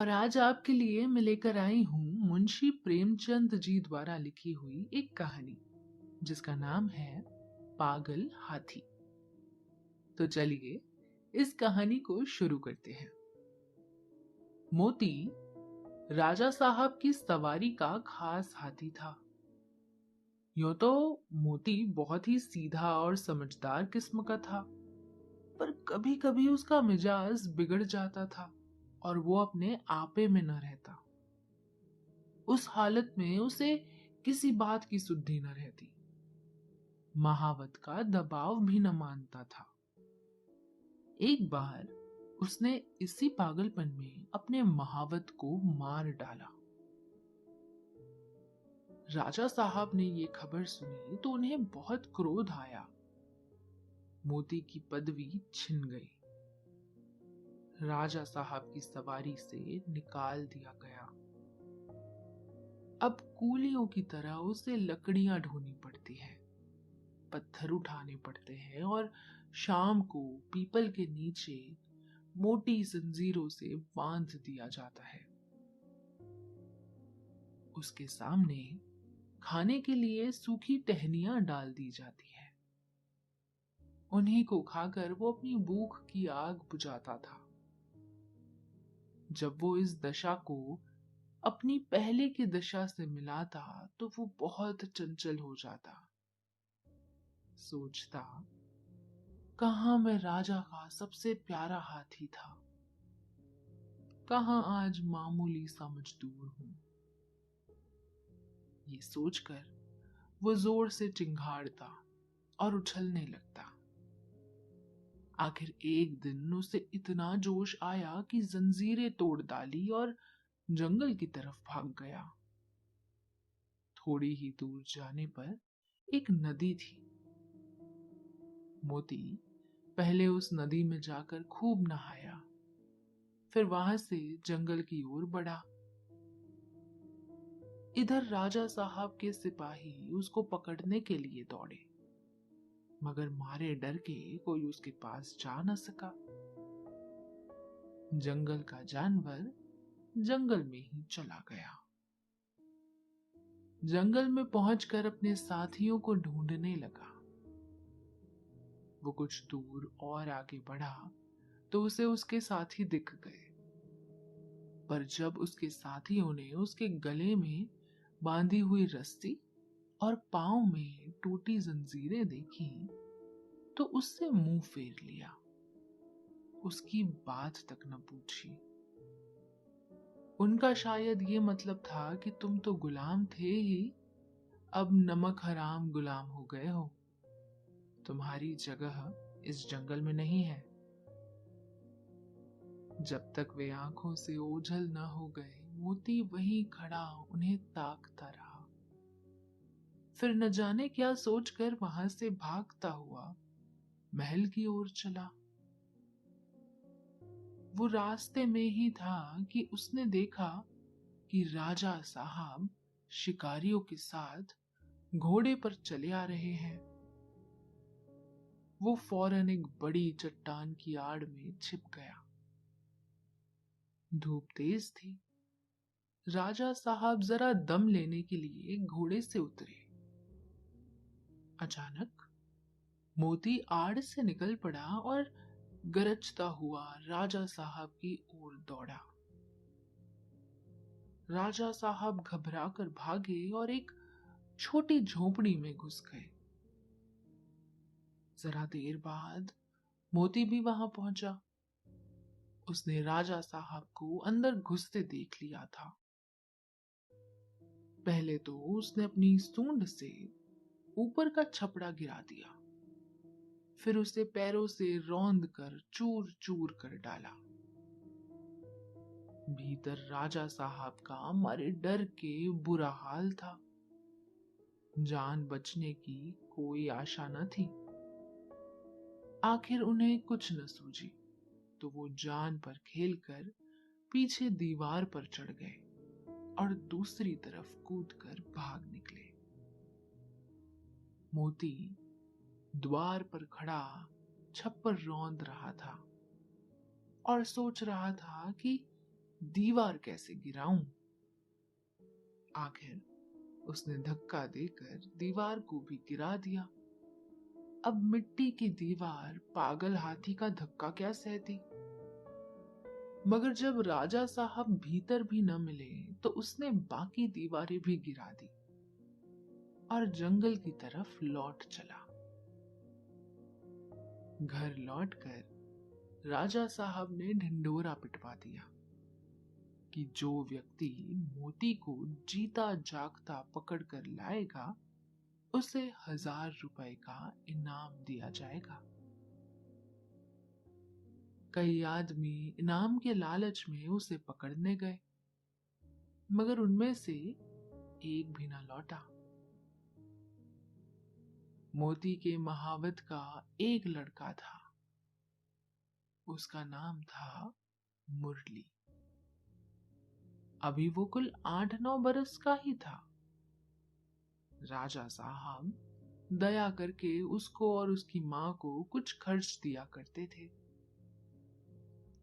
और आज आपके लिए मैं लेकर आई हूँ मुंशी प्रेमचंद जी द्वारा लिखी हुई एक कहानी जिसका नाम है पागल हाथी। तो चलिए इस कहानी को शुरू करते हैं। मोती राजा साहब की सवारी का खास हाथी था। यूं तो मोती बहुत ही सीधा और समझदार किस्म का था, पर कभी कभी उसका मिजाज बिगड़ जाता था और वो अपने आपे में न रहता। उस हालत में उसे किसी बात की सुद्धि न रहती। महावत का दबाव भी न मानता था। एक बार उसने इसी पागलपन में अपने महावत को मार डाला। राजा साहब ने ये खबर सुनी तो उन्हें बहुत क्रोध आया। मोती की पदवी छिन गई। राजा साहब की सवारी से निकाल दिया गया। अब कूलियों की तरह उसे लकड़ियां ढोनी पड़ती है, पत्थर उठाने पड़ते हैं और शाम को पीपल के नीचे मोटी जंजीरों से बांध दिया जाता है। उसके सामने खाने के लिए सूखी टहनियां डाल दी जाती है। उन्हीं को खाकर वो अपनी भूख की आग बुझाता था। जब वो इस दशा को अपनी पहले की दशा से मिलाता तो वो बहुत चंचल हो जाता। सोचता, कहाँ मैं राजा का सबसे प्यारा हाथी था, कहाँ आज मामूली सा मजदूर हूं। ये सोचकर वो जोर से चिंघाड़ता और उछलने लगता। आखिर एक दिन उसे इतना जोश आया कि जंजीरें तोड़ डाली और जंगल की तरफ भाग गया। थोड़ी ही दूर जाने पर एक नदी थी। मोती पहले उस नदी में जाकर खूब नहाया, फिर वहां से जंगल की ओर बढ़ा। इधर राजा साहब के सिपाही उसको पकड़ने के लिए दौड़े, मगर मारे डर के कोई उसके पास जा न सका। जंगल का जानवर जंगल में ही चला गया। जंगल में पहुंचकर अपने साथियों को ढूंढने लगा। वो कुछ दूर और आगे बढ़ा तो उसे उसके साथी दिख गए, पर जब उसके साथियों ने उसके गले में बांधी हुई रस्सी और पांव में टूटी जंजीरें देखी तो उससे मुंह फेर लिया। उसकी बात तक न पूछी। उनका शायद ये मतलब था कि तुम तो गुलाम थे ही, अब नमक हराम गुलाम हो गए हो, तुम्हारी जगह इस जंगल में नहीं है। जब तक वे आंखों से ओझल न हो गए, मोती वहीं खड़ा उन्हें ताकता रहा। फिर न जाने क्या सोचकर वहां से भागता हुआ महल की ओर चला। वो रास्ते में ही था कि उसने देखा कि राजा साहब शिकारियों के साथ घोड़े पर चले आ रहे हैं। वो फौरन एक बड़ी चट्टान की आड़ में छिप गया। धूप तेज थी। राजा साहब जरा दम लेने के लिए घोड़े से उतरे। अचानक मोती आड़ से निकल पड़ा और गरजता हुआ राजा साहब की ओर दौड़ा। राजा साहब घबरा कर भागे और एक छोटी झोपड़ी में घुस गए। जरा देर बाद मोती भी वहां पहुंचा। उसने राजा साहब को अंदर घुसते देख लिया था। पहले तो उसने अपनी सूंड से ऊपर का छपड़ा गिरा दिया, फिर उसे पैरों से रौंद कर चूर चूर कर डाला। भीतर राजा साहब का मारे डर के बुरा हाल था। जान बचने की कोई आशा न थी। आखिर उन्हें कुछ न सूझी तो वो जान पर खेलकर पीछे दीवार पर चढ़ गए और दूसरी तरफ कूदकर भाग निकले। मोती द्वार पर खड़ा छप्पर रौंद रहा था और सोच रहा था कि दीवार कैसे गिराऊं। आखिर उसने धक्का देकर दीवार को भी गिरा दिया। अब मिट्टी की दीवार पागल हाथी का धक्का क्या सहती। मगर जब राजा साहब भीतर भी न मिले तो उसने बाकी दीवारें भी गिरा दी और जंगल की तरफ लौट चला। घर लौटकर राजा साहब ने ढिंढोरा पिटवा दिया कि जो व्यक्ति मोती को जीता जागता पकड़ कर लाएगा उसे 1000 रुपए का इनाम दिया जाएगा। कई आदमी इनाम के लालच में उसे पकड़ने गए, मगर उनमें से एक भी ना लौटा। मोती के महावत का एक लड़का था। उसका नाम था मुरली। अभी वो कुल 8-9 बरस का ही था। राजा साहब दया करके उसको और उसकी मां को कुछ खर्च दिया करते थे।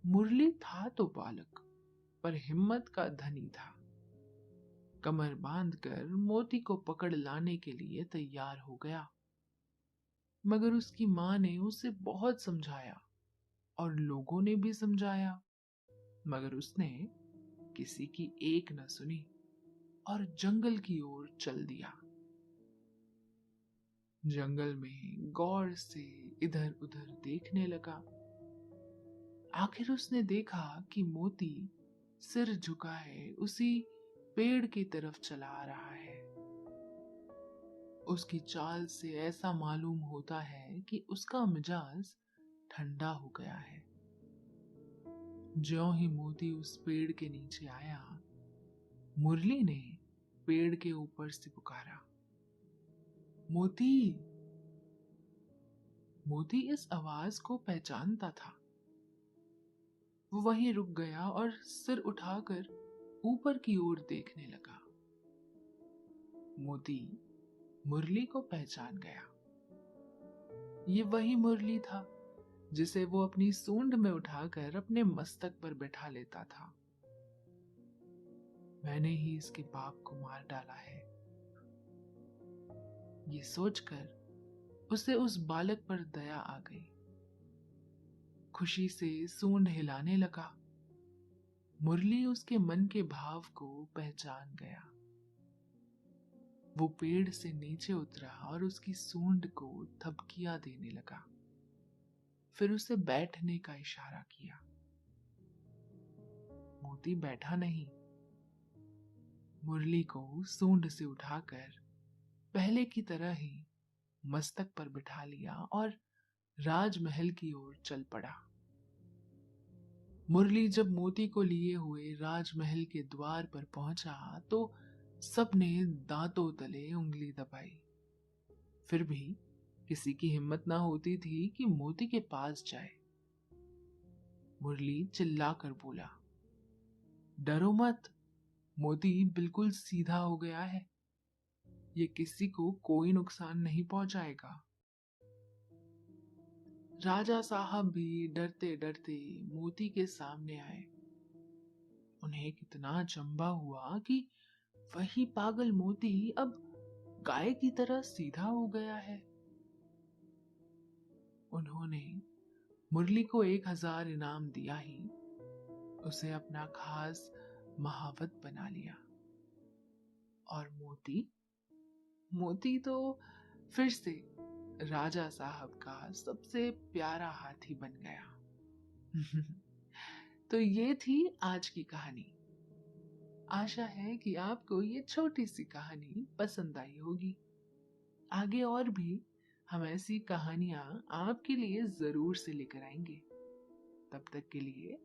मुरली था तो बालक, पर हिम्मत का धनी था। कमर बांधकर मोती को पकड़ लाने के लिए तैयार हो गया। मगर उसकी मां ने उसे बहुत समझाया और लोगों ने भी समझाया, मगर उसने किसी की एक न सुनी और जंगल की ओर चल दिया। जंगल में गौर से इधर उधर देखने लगा। आखिर उसने देखा कि मोती सिर झुकाए उसी पेड़ की तरफ चला आ रहा है। उसकी चाल से ऐसा मालूम होता है कि उसका मिजाज ठंडा हो गया है। ज्यों ही मोती उस पेड़ के नीचे आया, मुरली ने पेड़ के ऊपर से पुकारा, मोती। मोती इस आवाज को पहचानता था। वो वहीं रुक गया और सिर उठाकर ऊपर की ओर देखने लगा। मोती मुरली को पहचान गया। ये वही मुरली था जिसे वो अपनी सूंड में उठाकर अपने मस्तक पर बैठा लेता था। मैंने ही इसके बाप को मार डाला है। ये सोचकर उसे उस बालक पर दया आ गई। खुशी से सूंड हिलाने लगा। मुरली उसके मन के भाव को पहचान गया। वो पेड़ से नीचे उतरा और उसकी सूंड को थपकियां देने लगा। फिर उसे बैठने का इशारा किया। मोती बैठा नहीं। मुरली को सूंड से उठाकर पहले की तरह ही मस्तक पर बिठा लिया और राजमहल की ओर चल पड़ा। मुरली जब मोती को लिए हुए राजमहल के द्वार पर पहुंचा तो सबने दांतों तले उंगली दबाई। फिर भी किसी की हिम्मत ना होती थी कि मोती के पास जाए। मुरली चिल्लाकर बोला, डरो मत, मोती बिल्कुल सीधा हो गया है। ये किसी को कोई नुकसान नहीं पहुंचाएगा। राजा साहब भी डरते डरते मोती के सामने आए। उन्हें कितना चंबा हुआ कि वही पागल मोती अब गाय की तरह सीधा हो गया है। उन्होंने मुरली को 1000 इनाम दिया ही उसे अपना खास महावत बना लिया। और मोती मोती तो फिर से राजा साहब का सबसे प्यारा हाथी बन गया। तो ये थी आज की कहानी। आशा है कि आपको ये छोटी सी कहानी पसंद आई होगी। आगे और भी हम ऐसी कहानियां आपके लिए जरूर से लेकर आएंगे। तब तक के लिए